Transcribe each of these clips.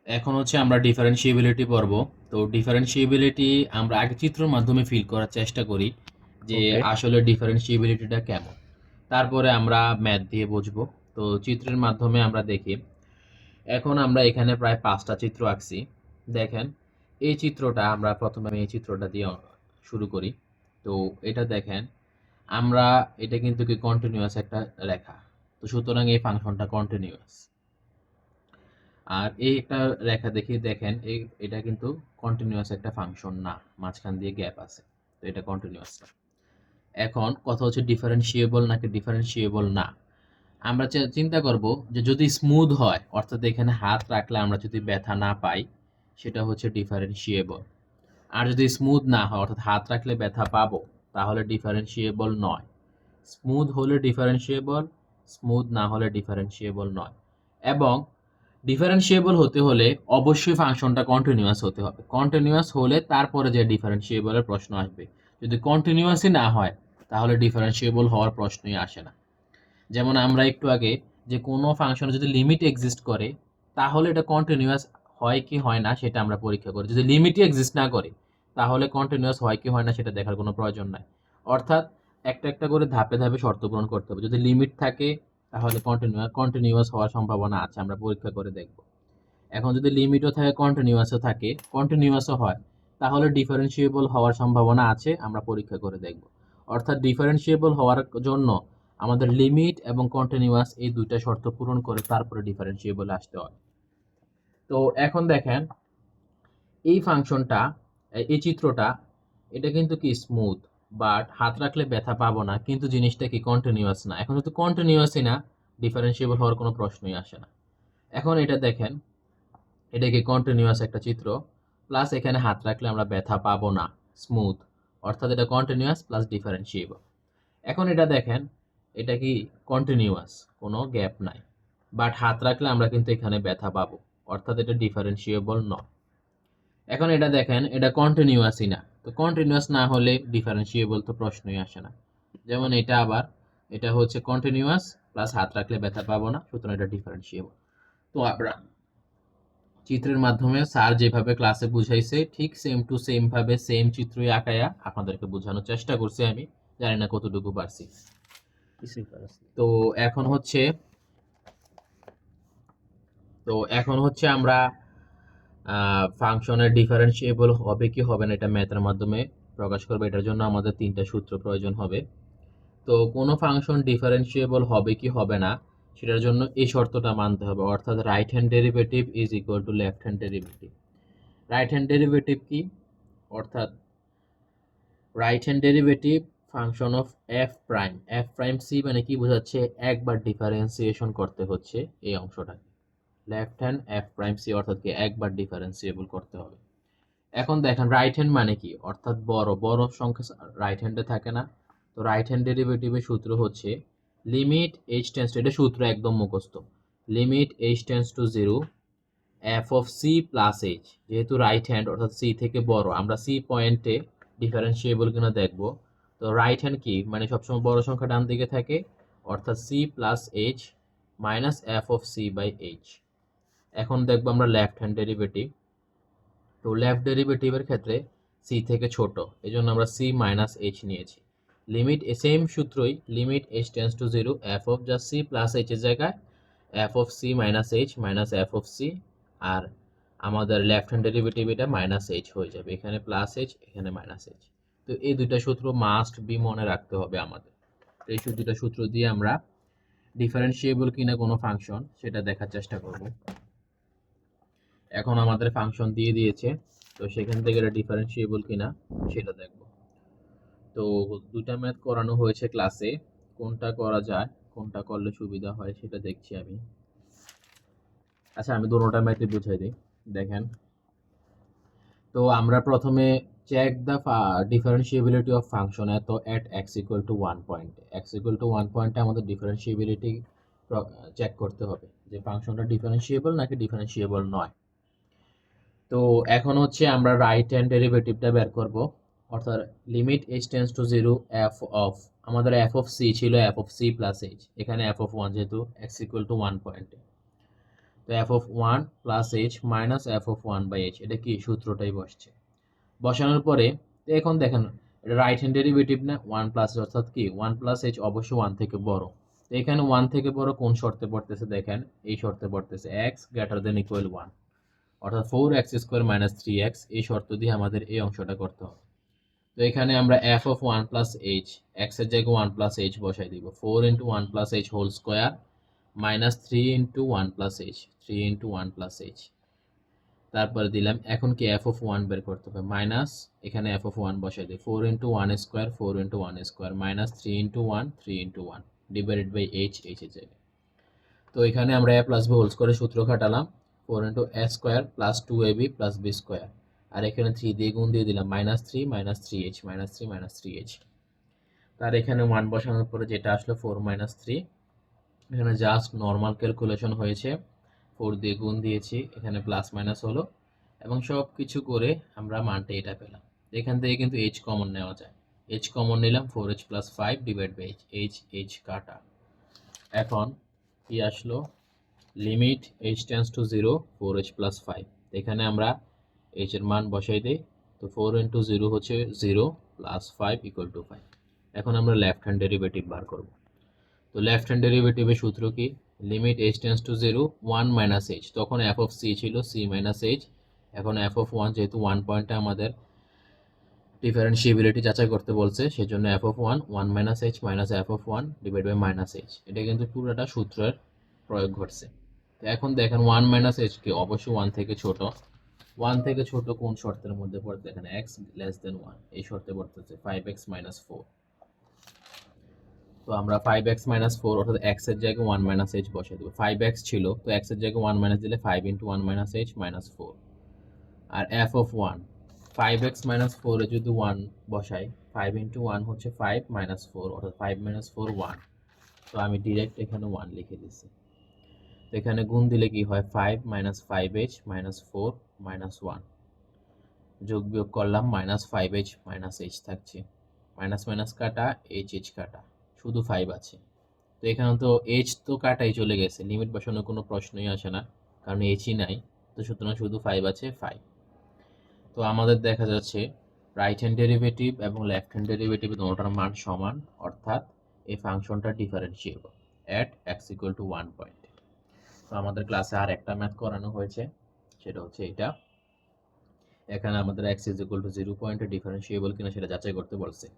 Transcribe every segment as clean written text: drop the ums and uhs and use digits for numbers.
এখন হচ্ছে আমরা ডিফারেন্সিয়েবিলিটি পড়ব। তো ডিফারেন্সিয়েবিলিটি আমরা আগে চিত্রের মাধ্যমে ফিল করার চেষ্টা করি যে ওকে। আসলে ডিফারেন্সিয়েবিলিটিটা কেমন। তারপরে আমরা ম্যাথ দিয়ে বুঝবো। তো চিত্রের মাধ্যমে আমরা দেখি। এখন আমরা এখানে প্রায় ৫টা চিত্র আঁকছি। দেখেন, এই চিত্রটা আমরা প্রথমে আমি এই চিত্রটা দিয়ে শুরু করি। তো এটা দেখেন, আমরা এটা কিন্তু কি কন্টিনিউয়াস একটা রেখা। তো সুতরাং এই ফাংশনটা কন্টিনিউয়াস। আর এই একটা রেখা দেখি, দেখেন এটা কিন্তু কন্টিনিউয়াস একটা ফাংশন না, মাঝখান দিয়ে গ্যাপ আছে। তো এটা কন্টিনিউয়াস না। এখন কথা হচ্ছে ডিফারেন্সিয়েবল নাকি ডিফারেন্সিয়েবল না। আমরা চিন্তা করব যে যদি স্মুথ হয়, অর্থাৎ এখানে হাত রাখলে আমরা যদি ব্যথা না পাই, সেটা হচ্ছে ডিফারেন্সিয়েবল। আর যদি স্মুথ না হয়, অর্থাৎ হাত রাখলে ব্যথা পাবো, তাহলে ডিফারেন্সিয়েবল নয়। স্মুথ হলে ডিফারেন্সিয়েবল, স্মুথ না হলে ডিফারেন্সিয়েবল নয়। এবং ডিফারেন্সিয়েবল হতে হলে অবশ্যই ফাংশনটা কন্টিনিউয়াস হতে হবে। কন্টিনিউয়াস হলে তারপরে যে ডিফারেন্সিয়েবলের প্রশ্ন আসবে। যদি কন্টিনিউয়াসই না হয়, তাহলে ডিফারেন্সিয়েবল হওয়ার প্রশ্নই আসে না। যেমন আমরা একটু আগে যে কোনো ফাংশনে যদি লিমিট এক্সিস্ট করে, তাহলে এটা কন্টিনিউয়াস হয় কি হয় না সেটা আমরা পরীক্ষা করি। যদি লিমিটই এক্সিস্ট না করে, তাহলে কন্টিনিউয়াস হয় কি হয় না সেটা দেখার কোনো প্রয়োজন নাই। অর্থাৎ একটা একটা করে ধাপে ধাপে শর্ত পূরণ করতে হবে। যদি লিমিট থাকে, তাহলে কন্টিনিউয়াস হওয়ার সম্ভাবনা আছে, আমরা পরীক্ষা করে দেখব। এখন যদি লিমিটও থাকে, কন্টিনিউয়াসও থাকে, কন্টিনিউয়াসও হয়, তাহলে ডিফারেন্সিয়েবল হওয়ার সম্ভাবনা আছে, আমরা পরীক্ষা করে দেখব। অর্থাৎ ডিফারেন্সিয়েবল হওয়ার জন্য আমাদের লিমিট এবং কন্টিনিউয়াস এই দুইটা শর্ত পূরণ করে তারপরে ডিফারেন্সিয়েবল আসতে হয়। তো এখন দেখেন, এই ফাংশনটা, এই চিত্রটা, এটা কিন্তু কি স্মুথ, বাট হাত রাখলে ব্যথা পাবো না, কিন্তু জিনিসটা কি কন্টিনিউয়াস না। এখন যদি কন্টিনিউয়াসই না, ডিফারেন্সিয়েবল হওয়ার কোনো প্রশ্নই আসে না। এখন এটা দেখেন, এটা কি কন্টিনিউয়াস একটা চিত্র, প্লাস এখানে হাত রাখলে আমরা ব্যথা পাবো না, স্মুথ, অর্থাৎ এটা কন্টিনিউয়াস প্লাস ডিফারেন্সিয়েবল। এখন এটা দেখেন, এটা কি কন্টিনিউয়াস, কোনো গ্যাপ নাই, বাট হাত রাখলে আমরা কিন্তু এখানে ব্যথা পাবো, অর্থাৎ এটা ডিফারেন্সিয়েবল নয়। এখন এটা দেখেন, এটা কন্টিনিউয়াসই না। তো কন্টিনিউয়াস না হলে ডিফারেন্সিয়েবল তো প্রশ্নই আসে না। যেমন এটা আবার, এটা হচ্ছে কন্টিনিউয়াস প্লাস হাত রাখলে ব্যথা পাবো না, সুতরাং এটা ডিফারেন্সিয়েবল। তো আমরা চিত্রের মাধ্যমে স্যার যেভাবে ক্লাসে বুঝাইছে, ঠিক সেম টু সেম ভাবে সেম চিত্রই আঁকায়া আপনাদেরকে বোঝানোর চেষ্টা করছি আমি। জানি না কতটুকু পারছি। কিছুই পারছি না। তো এখন হচ্ছে তো এখন হচ্ছে আমরা ফাংশনের ডিফারেন্সিয়েবল হবে কি হবে না এটা ম্যাথের মাধ্যমে প্রকাশ করবো। এটার জন্য আমাদের 3টা সূত্র প্রয়োজন হবে। তো কোনো ফাংশন ডিফারেন্সিয়েবল হবে কি হবে না, সেটার জন্য এই শর্তটা মানতে হবে, অর্থাৎ right hand derivative is equal to left hand derivative. Right hand derivative কি? অর্থাৎ right hand derivative function of F prime. F prime C মানে কি বোঝাচ্ছে? একবার ডিফারেন্সিয়েশন করতে হচ্ছে এই অংশটাকে। Left hand F prime C অর্থাৎ কি একবার ডিফারেন্সিয়েবল করতে হবে। এখন দেখেন রাইট হ্যান্ড মানে কি, অর্থাৎ বড় বড় সংখ্যা রাইট হ্যান্ডে থাকে না। তো রাইট হ্যান্ড ডেরিভেটিভের সূত্র হচ্ছে লিমিট এইচ টেন্স টু, এটা সূত্র একদম মুখস্থ, limit H tends to zero F of C plus H. যেহেতু রাইট হ্যান্ড অর্থাৎ সি থেকে বড়, আমরা সি পয়েন্টে ডিফারেন্সিয়েবল কিনা দেখব। তো রাইট হ্যান্ড কি মানে সবসময় বড় সংখ্যা ডান দিকে থাকে, অর্থাৎ C plus H minus F of C by H. এখন দেখবো আমরা লেফট হ্যান্ড ডেরিভেটিভ। তো লেফট ডেরিভেটিভের ক্ষেত্রে সি থেকে ছোট, এই জন্য আমরা সি মাইনাস এইচ নিয়েছি। লিমিট সেম সূত্রই, limit H tends to zero F of just C plus এইচের জায়গায় F of C minus H minus F of C. আর আমাদের লেফট হ্যান্ড ডেরিভেটিভ এটা মাইনাস এইচ হয়ে যাবে, এখানে প্লাস এইচ এখানে মাইনাস এইচ। তো এই দুইটা সূত্র মাস্ট বি মনে রাখতে হবে আমাদের। তো এই দুইটা সূত্র দিয়ে আমরা ডিফারেন্সিয়েবল কিনা কোনো ফাংশন সেটা দেখার চেষ্টা করব। এখন আমাদের ফাংশন দিয়ে দিয়েছে, তো সেখান থেকে এটা ডিফারেন্সিয়েবল কিনা সেটা দেখব। তো দুইটা ম্যাথ করানো হয়েছে ক্লাসে, কোনটা করা যায়, কোনটা করলে সুবিধা হয় সেটা দেখছি আমি। আচ্ছা, আমি দুটোটা ম্যাথই বুঝাই দিই। দেখেন, তো আমরা প্রথমে check the differentiability of function at X equal to one point. X equal to one পয়েন্টে আমাদের ডিফারেন্সিয়েবিলিটি চেক করতে হবে যে ফাংশনটা ডিফারেন্সিয়েবল নাকি ডিফারেন্সিয়েবল নয়। তো এখন হচ্ছে আমরা রাইট হ্যান্ড ডেরিভেটিভটা বের করব, অর্থাৎ limit H tends to zero F of, আমাদের এফ অফ সি ছিল F of C plus H, এখানে এফ অফ ওয়ান যেহেতু এক্স ইকুয়াল টু ওয়ান পয়েন্টে। তো তো F of one plus H minus F of one by H, এটা কি সূত্রটাই বসছে। বসানোর পরে তো এখন দেখেন এটা রাইট হ্যান্ড ডেরিভেটিভ না, ওয়ান প্লাস অর্থাৎ কি ওয়ান প্লাস এইচ অবশ্যই ওয়ান থেকে বড়। তো এখানে ওয়ান থেকে বড় কোন শর্তে পড়তেছে দেখেন, এই শর্তে পড়তেছে x greater than equal one, অর্থাৎ 4x² মাইনাস 3x, এই শর্ত দিয়ে আমাদের এই অংশটা করতে হবে। তো এখানে আমরা F of one plus H, X এর জায়গায় ওয়ান প্লাস এইচ বসাই দিব, 4 into one plus H whole square minus 3 into one plus H, 3 into one plus H. তারপরে দিলাম এখন কি এফ অফ ওয়ান বের করতে হবে, মাইনাস এখানে এফ অফ ওয়ান বসাই দিই, 4 into one square, 4 into one square minus 3 into one, 3 into one divided by H, H এর জায়গায়। তো এখানে আমরা এ প্লাস বি হোল স্কোয়ারের সূত্র খাটালাম, 4 into A square plus 2ab plus B square, আর এখানে 3 দিয়ে গুণ দিয়ে দিলাম, minus 3 minus 3h, minus 3 minus 3h। তার এখানে 1 বসানোর পরে যেটা আসলো 4 মাইনাস 3, এখানে জাস্ট নর্মাল ক্যালকুলেশন হয়েছে, 4 দিয়ে গুণ দিয়েছি, এখানে প্লাস মাইনাস হলো এবং সব কিছু করে আমরা মানটা এটা পেলাম। এখান থেকে কিন্তু h কমন নেওয়া যায়, h কমন নিলাম, 4h plus 5 divide by h, h কাটা। এখন কি আসলো, limit h tends to 0, 4h plus 5, এখানে আমরা h এর মান বসাই দিই, তো 4 ইন্টু 0 হচ্ছে 0 প্লাস 5 ইকুয়াল টু 5। এখন আমরা লেফট হ্যান্ড ডেরিভেটিভ বার করব। তো লেফট হ্যান্ড ডেরিভেটিভের সূত্র কি, limit h tends to 0, 1 minus h, তখন f অফ c ছিল c মাইনাস h, এখন f অফ 1 যেহেতু 1 পয়েন্টে আমাদের ডিফারেন্সিএবিলিটি যাচাই করতে বলছে, সেজন্য f of 1, 1 minus h minus f of 1 divide by minus h, এটা কিন্তু পুরোটা সূত্রের প্রয়োগ ঘটছে। তো এখন দেখেন 1 মাইনাস h কি অবশ্যই 1 থেকে ছোট, 1 থেকে ছোট কোন শর্তের মধ্যে পড়তে, এখানে x লেস দেন 1 এই শর্তে পড়তেছে 5x মাইনাস 4। তো আমরা 5x মাইনাস 4 অর্থাৎ x এর জায়গায় 1 মাইনাস h বসাই দেব, 5x ছিল তো x এর জায়গায় 1 মাইনাস দিলে 5 ইন্টু 1 মাইনাস h মাইনাস 4, আর f অফ 1 5x মাইনাস 4 এ যদি 1 বসাই, 5 ইন্টু 1 হচ্ছে 5 মাইনাস 4 অর্থাৎ 5 মাইনাস 4 1, তো আমি ডিরেক্ট এখানে 1 লিখে দিচ্ছি। তো এখানে গুণ দিলে কি হয়, 5 মাইনাস 5h মাইনাস 4 মাইনাস 1, যোগ বিয়োগ করলাম মাইনাস 5h মাইনাস h থাকছে, মাইনাস মাইনাস কাটা, h কাটা, শুধু 5 আছে। তো এখানে তো h তো কাটাই চলে গেছে, লিমিট বসানোর কোনো প্রশ্নই আসে না কারণ hই নাই, তো সুতরাং শুধু 5 আছে 5। তো আমাদের দেখা যাচ্ছে রাইট হ্যান্ড ডেরিভেটিভ এবং লেফট হ্যান্ড ডেরিভেটিভ দুটোটার মান সমান, অর্থাৎ এই ফাংশনটা differentiable at x equal to 1 point. তো আমাদের ক্লাসে আর একটা ম্যাথ করানো হয়েছে, সেটা হচ্ছে এটা, এখানে আমাদের x ইজ ইকুয়াল টু 0 পয়েন্টে ডিফারেন্সিয়েবল কিনা সেটা যাচাই করতে বলছে।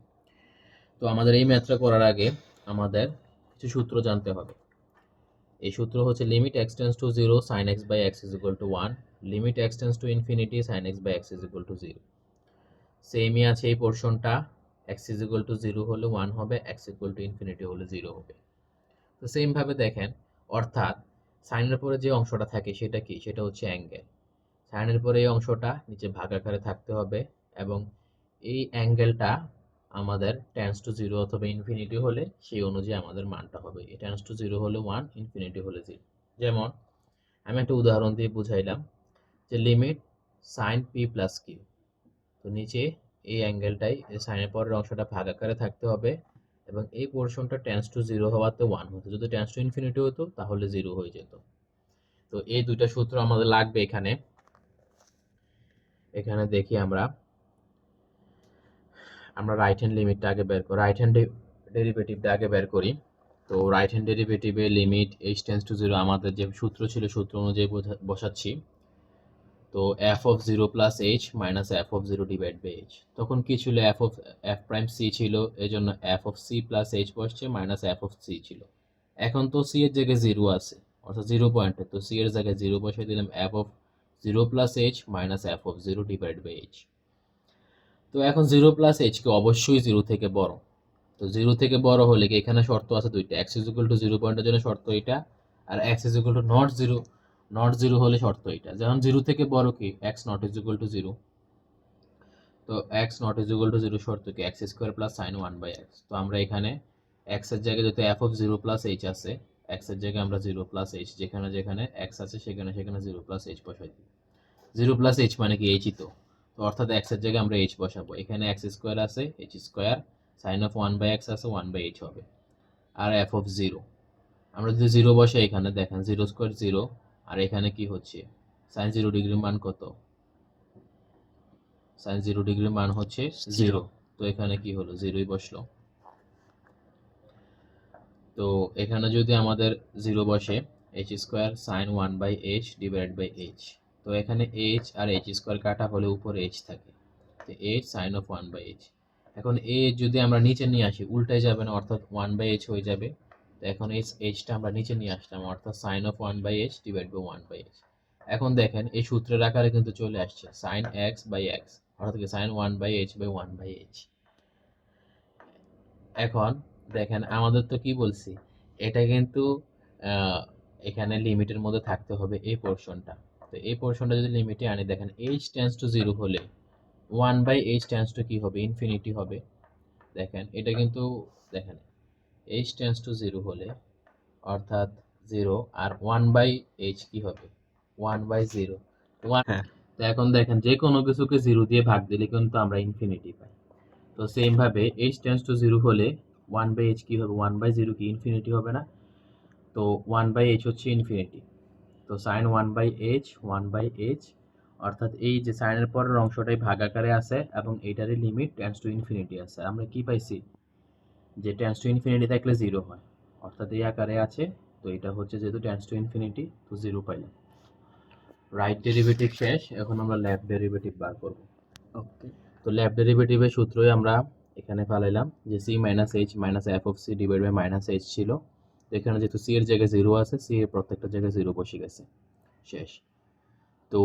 তো আমাদের এই ম্যাথটা করার আগে আমাদের কিছু সূত্র জানতে হবে। এই সূত্র হচ্ছে limit x tends to 0 sin x by x is equal to 1, limit x tends to infinity sin x by x is equal to 0। সেমই আছে এই পোর্শনটা, x ইজ ইকুয়াল টু 0 হলে 1 হবে, x ইকুয়াল টু ইনফিনিটি হলে 0 হবে। তো same ভাবে দেখেন, অর্থাৎ সাইনের পরে যে অংশটা থাকে সেটা কি, সেটা হচ্ছে অ্যাঙ্গেল। সাইনের পরে এই অংশটা নিচে ভাগ আকারে থাকতে হবে এবং এই অ্যাঙ্গেলটা আমাদের টেন্স টু 0 অথবা ইনফিনিটি হলে সেই অনুযায়ী আমাদের মানটা হবে, এই টেন্স টু 0 হলে 1, ইনফিনিটি হলে 0। যেমন আমি একটা উদাহরণ দিয়ে বুঝাইলাম যে limit sine P plus Q, তো নিচে এই অ্যাঙ্গেলটাই এই সাইনের পরের অংশটা ভাগ আকারে থাকতে হবে এবং এই পোর্শনটা টেন্স টু 0 হওয়াতে 1 হতো, যদি টেন্স টু ইনফিনিটি হতো তাহলে 0 হয়ে যেত। তো এই দুইটা সূত্র আমাদের লাগবে এখানে। এখানে দেখি আমরা রাইট হ্যান্ড লিমিটটা আগে বের করি, রাইট হ্যান্ড ডেরিভেটিভটা আগে বের করি। তো রাইট হ্যান্ড ডেরিভেটিভে লিমিট h টেন্স টু 0 আমাদের যে সূত্র ছিল সূত্র অনুযায়ী বসাচ্ছি। তো f of 0 plus h minus f of 0 divide by h, তখন কি ছিল, f প্রাইম c ছিল, এই জন্য f of c plus h বসছে, মাইনাস f অফ c ছিল। এখন তো c এর জায়গায় 0 আছে অর্থাৎ 0 পয়েন্টে, তো c এর জায়গায় 0 বসিয়ে দিলাম, f of 0 plus h minus f of 0 divide by h। তো এখন 0 প্লাস h কে অবশ্যই 0 থেকে বড়, তো 0 থেকে বড় হলে কি এখানে শর্ত আছে দুইটা, x ইজ ইকুয়াল টু 0 পয়েন্টের জন্য শর্ত এটা, আর x is equal to not 0 হলে শর্ত এটা। যেমন 0 থেকে বড় কি x not is equal to 0, তো x not is equal to 0 শর্ত কি x square plus sin 1 by x। তো আমরা এখানে x এর জায়গায় যেহেতু f অফ 0 প্লাস h আছে, x এর জায়গায় আমরা 0 প্লাস h, যেখানে যেখানে x আছে সেখানে সেখানে 0 প্লাস h বসাই দিই। 0 প্লাস h মানে কি h ই তো, তো অর্থাৎ x এর জায়গায় আমরা h বসাবো, এখানে x স্কয়ার আছে, h square sin of 1 by x আছে, 1 বাই h হবে, আর f অফ 0 আমরা যদি 0 বসাই এখানে দেখেন 0 স্কয়ার 0, আর এখানে কি হচ্ছে, sin 0 ডিগ্রির মান কত, sin 0 ডিগ্রির মান হচ্ছে 0, তো এখানে কি হলো, 0ই বসলো। তো এখানে যদি আমাদের 0 বসে, h square sin 1/h divided by h, তো এখানে h আর h স্কোয়ার কাটা হলে উপরে h থাকে, তো h sin of 1/h। এখন h যদি আমরা নিচে নিয়ে আসি উল্টায় যাবে না, অর্থাৎ 1/h হয়ে যাবে। তো এখন h টা আমরা নিচে নিয়ে আসলাম, অর্থাৎ sin of 1/h divide by 1/h। এখন দেখেন এই সূত্রের আকারে কিন্তু চলে আসছে sin x বাই x, অর্থাৎ কি sin 1/h বাই 1/h। এখন দেখেন আমাদের তো কি বলছি, এটা কিন্তু এখানে লিমিটের মধ্যে থাকতে হবে এই পোর্শনটা। তো এই পোর্শনটা যদি লিমিটে আনি, দেখেন h টেন্ডস টু 0 হলে 1/h টেন্ডস টু কি হবে, ইনফিনিটি হবে। দেখেন এটা কিন্তু, দেখেন h টেন্ডস টু 0 হলে অর্থাৎ 0, আর 1/h কি হবে, 1/0, 1। হ্যাঁ। তো এখন দেখেন যে কোনো কিছুকে 0 দিয়ে ভাগ দিলে কিন্তু আমরা ইনফিনিটি পাই। তো সেম ভাবে h টেন্ডস টু 0 হলে 1/h কি হবে, 1/0 কি ইনফিনিটি হবে না, তো 1/h হচ্ছে ইনফিনিটি। তো sin 1/h অর্থাৎ এই যে সাইনের পরের অংশটাই ভাগ আকারে আছে এবং এইটারই লিমিট টেন্ডস টু ইনফিনিটি আছে। আমরা কি পাইছি, যে টেন্ডস টু ইনফিনিটি থাকলে 0 হয়, অর্থাৎ এই আকারে আছে। তো এটা হচ্ছে যেহেতু টেন্ডস টু ইনফিনিটি, তো 0 পাইলাম। রাইট ডেরিভেটিভ শেষ, এখন আমরা লেফট ডেরিভেটিভ বার করব। ওকে। তো লেফট ডেরিভেটিভের সূত্রই আমরা এখানে ফেলাইলাম, যে c minus H minus F of C divide by minus H ছিল। তো এখানে যেহেতু c এর জায়গায় 0 আছে, c এর প্রত্যেকটা জায়গায় 0 বসে গেছে, শেষ। তো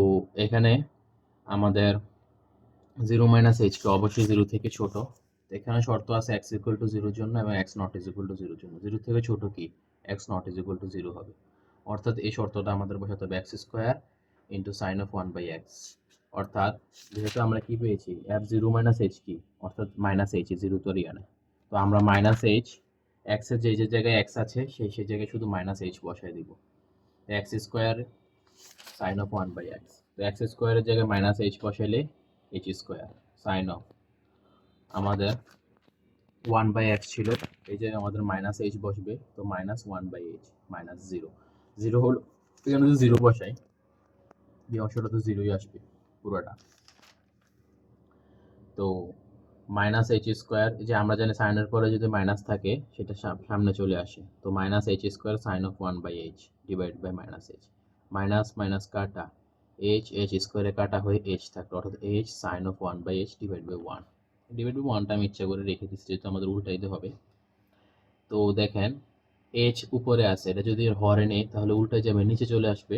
এখানে আমাদের 0 মাইনাস এইচ কে অবশ্যই 0 থেকে ছোট। তো এখানে শর্ত আছে x ইকুয়াল টু 0 জন্য এবং x not is equal to 0 জন্য। 0 থেকে ছোট কি, x not is equal to 0 হবে। অর্থাৎ এই শর্তটা আমাদের বসাতে হবে x square into sign of 1/x। অর্থাৎ যেহেতু আমরা কি পেয়েছি, f 0 মাইনাস এইচ কি, অর্থাৎ মাইনাস এইচ, 0 তো রিয়া নেই। তো আমরা মাইনাস এইচ, x এর যে জায়গায় x আছে সেই জায়গায় শুধু মাইনাস এইচ বসাই দিব। x square sine of 1/x, তো x স্কোয়ারের জায়গায় মাইনাস এইচ বসাইলে h স্কোয়ার সাইন অফ, আমাদের 1/x ছিল, এই জায়গায় আমাদের মাইনাস এইচ বসবে, তো মাইনাস 1/h মাইনাস 0। 0 হলো, এখানে যদি 0 বসাই এই অংশটা তো 0ই আসবে পুরোটা। তো মাইনাস এইচ স্কোয়ার, যে আমরা জানি সাইনের পরে যদি মাইনাস থাকে সেটা সামনে চলে আসে, তো minus H square sine of 1/h divide by minus H, minus minus কাটা, h স্কোয়ারে কাটা হয়ে h থাকলো, অর্থাৎ h sine of 1/h divide by 1। Divide by 1টা আমি ইচ্ছা করে রেখে দিচ্ছি যেহেতু আমাদের উল্টাইতে হবে। তো দেখেন h উপরে আছে, এটা যদি হরে নেই তাহলে উল্টে যাবে, নিচে চলে আসবে।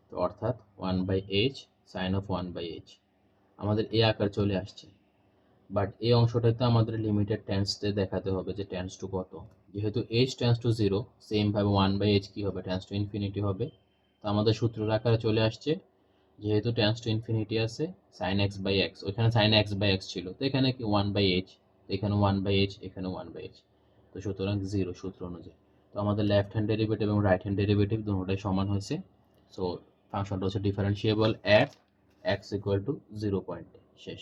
তো অর্থাৎ 1/h সাইন অফ 1/h আমাদের এই আকার চলে আসছে। বাট এই অংশটাতে আমাদের লিমিটেড টেন্সতে দেখাতে হবে যে টেন্স টু কত। যেহেতু h টেন্স টু 0, সেম ভাবে 1/h কি হবে, টেন্স টু ইনফিনিটি হবে। তো আমাদের সূত্রের আকারে চলে আসছে, যেহেতু টেন্স টু ইনফিনিটি আছে sin x বাই x, ওইখানে sin x বাই x ছিল, তো এখানে কি 1/h, এখানে 1/h, এখানে 1/h, তো সুতরাং 0 সূত্র অনুযায়ী। তো আমাদের লেফট হ্যান্ড ডেরিভেটিভ এবং রাইট হ্যান্ড ডেরিভেটিভ দুটোটাই সমান হয়েছে। সো ফাংশনটা হচ্ছে differentiable at x equal to 0 পয়েন্টে, শেষ।